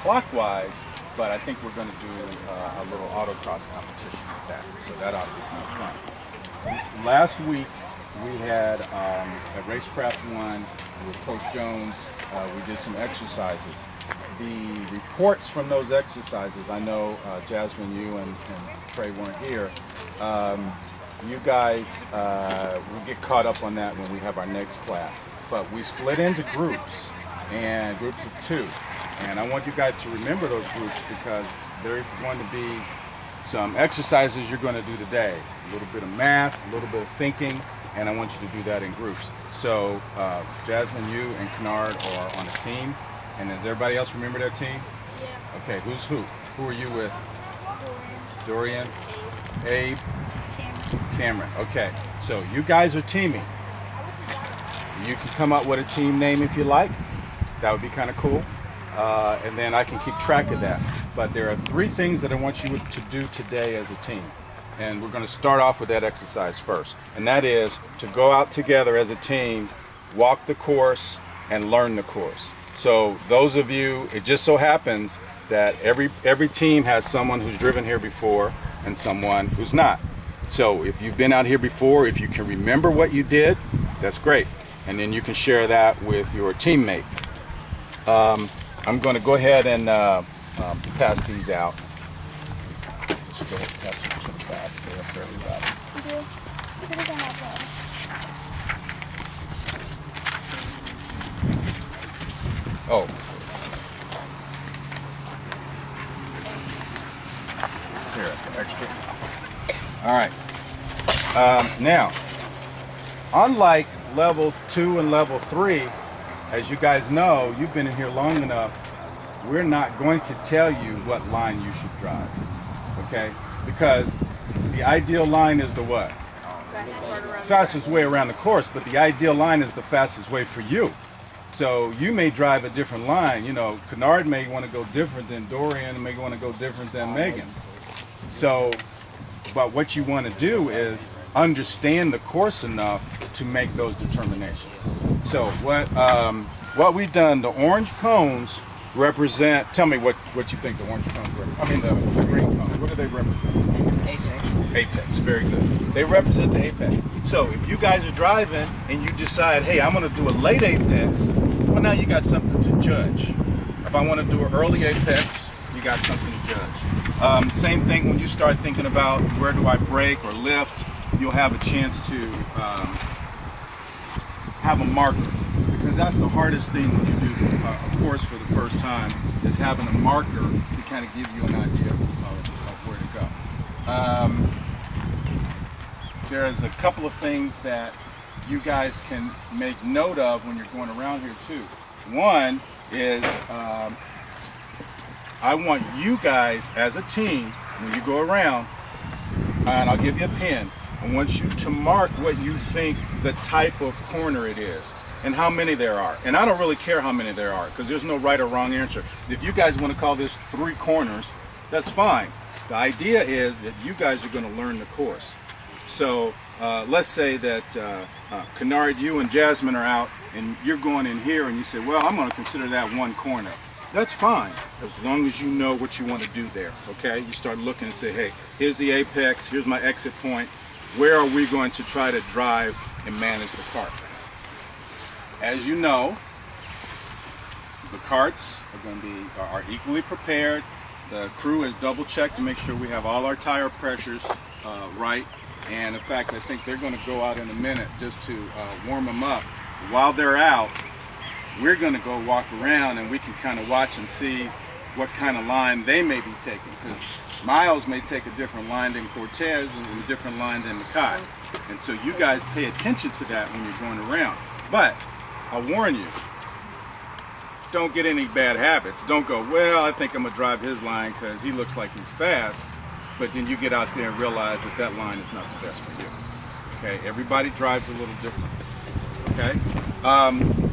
clockwise, but I think we're going to do a little autocross competition with that, so that ought to be kind of fun. Last week we had at Racecraft 1 with Coach Jones, we did some exercises. The reports from those exercises, I know Jasmine, you and Trey weren't here. You guys will get caught up on that when we have our next class. But we split into groups, and groups of 2. And I want you guys to remember those groups because there's going to be some exercises you're going to do today. A little bit of math, a little bit of thinking, and I want you to do that in groups. So Jasmine, you and Kennard are on a team. And does everybody else remember their team? Yeah. Okay, who's who? Who are you with? Dorian. Abe. Cameron. Okay, so you guys are teaming. You can come up with a team name if you like. That would be kind of cool. And then I can keep track of that. But there are 3 things that I want you to do today as a team. And we're going to start off with that exercise first. And that is to go out together as a team, walk the course, and learn the course. So those of you, it just so happens that every team has someone who's driven here before and someone who's not. So if you've been out here before, if you can remember what you did, that's great. And then you can share that with your teammate. I'm going to go ahead and pass these out. Let's go ahead and pass them to the back there for everybody. Oh. Here, that's extra. All right. Now, unlike level 2 and level 3, as you guys know, you've been in here long enough, we're not going to tell you what line you should drive, okay? Because the ideal line is the what? Fastest way around the course, but the ideal line is the fastest way for you. So you may drive a different line. You know, Kennard may want to go different than Dorian, may want to go different than Megan. So, but what you want to do is understand the course enough to make those determinations. So what we've done, the orange cones represent, tell me what you think the orange cones represent. I mean the green cones, what do they represent? Apex. Apex, very good. They represent the apex. So if you guys are driving and you decide, hey, I'm going to do a late apex, well, now you got something to judge. If I want to do an early apex, you got something to judge. Same thing when you start thinking about where do I brake or lift, you'll have a chance to have a marker, because that's the hardest thing when you do a course for the first time, is having a marker to kind of give you an idea of where to go. There's a couple of things that you guys can make note of when you're going around here too. One is I want you guys as a team, when you go around, and I'll give you a pen, I want you to mark what you think the type of corner it is and how many there are. And I don't really care how many there are, because there's no right or wrong answer. If you guys want to call this 3 corners, that's fine. The idea is that you guys are going to learn the course. So let's say that Kennard, you and Jasmine are out and you're going in here and you say, well, I'm going to consider that 1 corner. That's fine, as long as you know what you want to do there, okay? You start looking and say, hey, here's the apex, here's my exit point. Where are we going to try to drive and manage the cart? As you know, the carts are equally prepared. The crew is double checked to make sure we have all our tire pressures right. And in fact, I think they're going to go out in a minute just to warm them up. While they're out, we're going to go walk around and we can kind of watch and see what kind of line they may be taking. Because Miles may take a different line than Cortez and a different line than Mackay. And so you guys pay attention to that when you're going around. But I'll warn you, don't get any bad habits. Don't go, well, I think I'm going to drive his line because he looks like he's fast. But then you get out there and realize that that line is not the best for you. Okay, everybody drives a little different. Okay,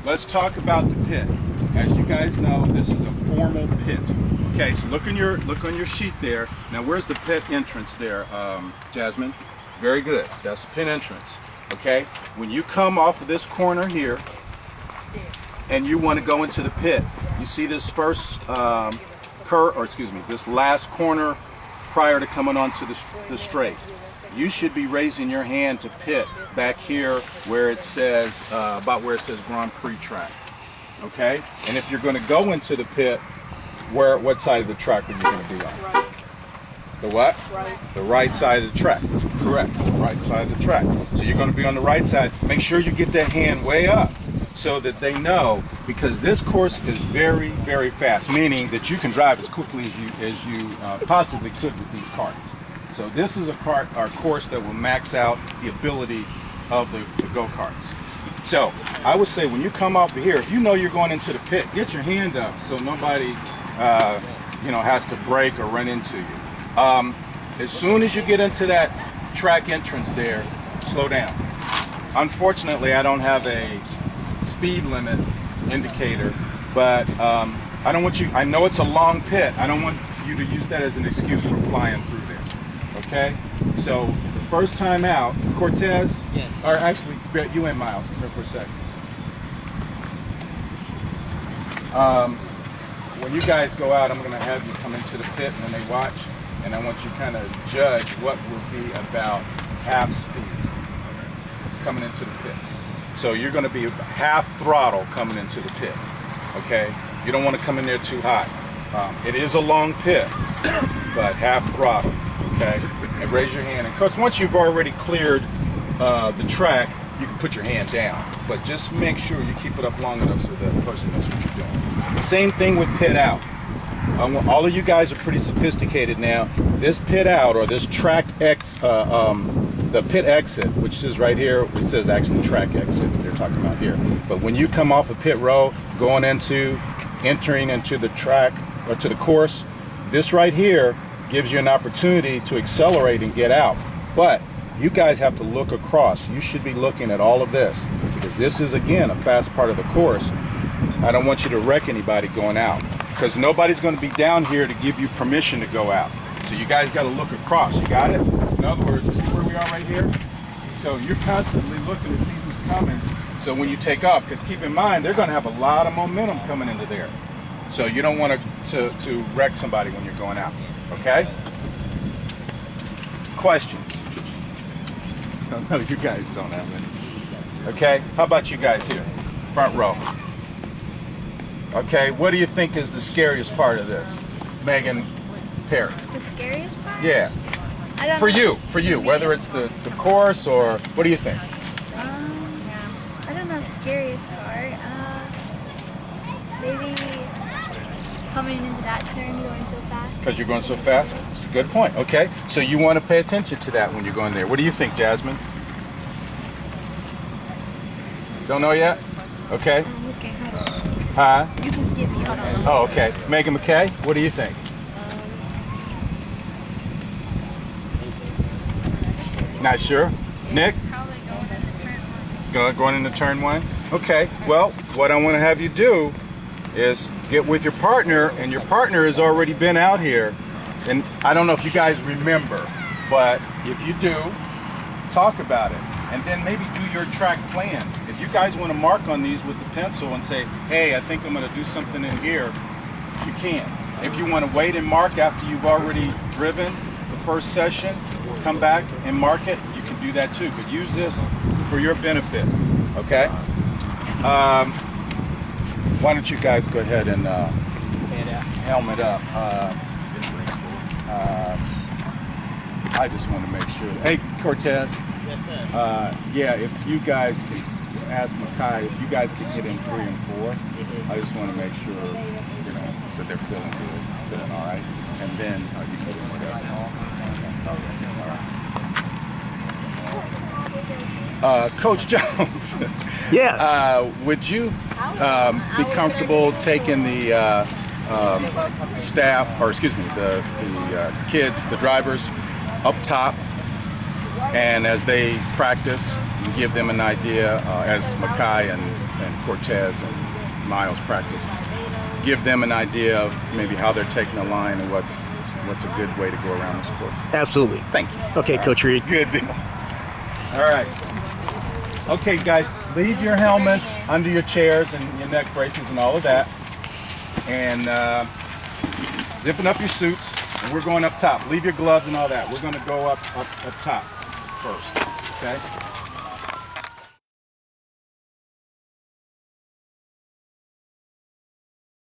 let's talk about the pit. As you guys know, this is a formal pit. Okay, so look on your sheet there. Now, where's the pit entrance there, Jasmine? Very good. That's the pit entrance. Okay, when you come off of this corner here, and you want to go into the pit, you see this first this last corner prior to coming onto the straight. You should be raising your hand to pit back here where it says, about where it says Grand Prix track, okay? And if you're gonna go into the pit, what side of the track are you gonna be on? Right. The what? Right. The right side of the track, correct, the right side of the track. So you're gonna be on the right side. Make sure you get that hand way up so that they know, because this course is very, very fast, meaning that you can drive as quickly as you possibly could with these carts. So this is our course that will max out the ability of the go-karts. So I would say when you come up here, if you know you're going into the pit, get your hand up so nobody has to brake or run into you. As soon as you get into that track entrance there, slow down. Unfortunately, I don't have a speed limit indicator, but I don't want you, I know it's a long pit, I don't want you to use that as an excuse for flying through there, okay? So the first time out, Cortez, yes. Or actually, you and Miles, come here for a second. When you guys go out, I'm gonna have you come into the pit when they watch, and I want you to kind of judge what will be about half speed coming into the pit. So you're going to be half throttle coming into the pit, okay? You don't want to come in there too hot. It is a long pit, but half throttle, okay? And raise your hand. And of course, once you've already cleared the track, you can put your hand down. But just make sure you keep it up long enough so that the person knows what you're doing. The same thing with pit out. All of you guys are pretty sophisticated now. This pit out, or this track the pit exit, which is right here, it says actually track exit, they're talking about here. But when you come off of pit row, entering into the track, or to the course, this right here gives you an opportunity to accelerate and get out. But you guys have to look across. You should be looking at all of this, because this is, again, a fast part of the course. I don't want you to wreck anybody going out, because nobody's going to be down here to give you permission to go out. So you guys got to look across. You got it? In other words, you see where we are right here? So you're constantly looking to see who's coming. So when you take off, because keep in mind, they're going to have a lot of momentum coming into there. So you don't want to wreck somebody when you're going out. Okay? Questions? No, you guys don't have any. Okay? How about you guys here? Front row. Okay, what do you think is the scariest part of this? Megan Perry. The scariest part? Yeah. I don't For know. you, whether it's the course or, what do you think? I don't know the scariest part. Maybe coming into that turn going so fast. Because you're going so fast? It's a good point. Okay, so you want to pay attention to that when you're going there. What do you think, Jasmine? Don't know yet? Okay. Okay. Huh? You can skip me. Hold on. Oh, okay. Megan McKay, what do you think? Not sure. Nick? Probably going into turn one. Going into turn one? Okay. Well, what I want to have you do is get with your partner, and your partner has already been out here. And I don't know if you guys remember, but if you do, talk about it. And then maybe do your track plan. If you guys want to mark on these with the pencil and say, hey, I think I'm going to do something in here, you can. If you want to wait and mark after you've already driven the first session, come back and mark it, you can do that too. But use this for your benefit, okay? Why don't you guys go ahead and helmet up. I just want to make sure. Hey, Cortez. Yes, sir. Yeah, if you guys could ask Makai if you guys could get in 3 and 4. I just want to make sure, that they're feeling good, feeling all right. And then you can do whatever. All right. Coach Jones. Yeah. Would you be comfortable taking the staff, or excuse me, the kids, the drivers, up top, and as they practice, give them an idea, as Makai and Cortez and Miles practice, give them an idea of maybe how they're taking the line and what's a good way to go around this course. Absolutely. Thank you. Okay, Coach Reed. Good deal. All right. Okay, guys, leave your helmets under your chairs and your neck braces and all of that. And zipping up your suits, and we're going up top. Leave your gloves and all that. We're going to go up top first, okay?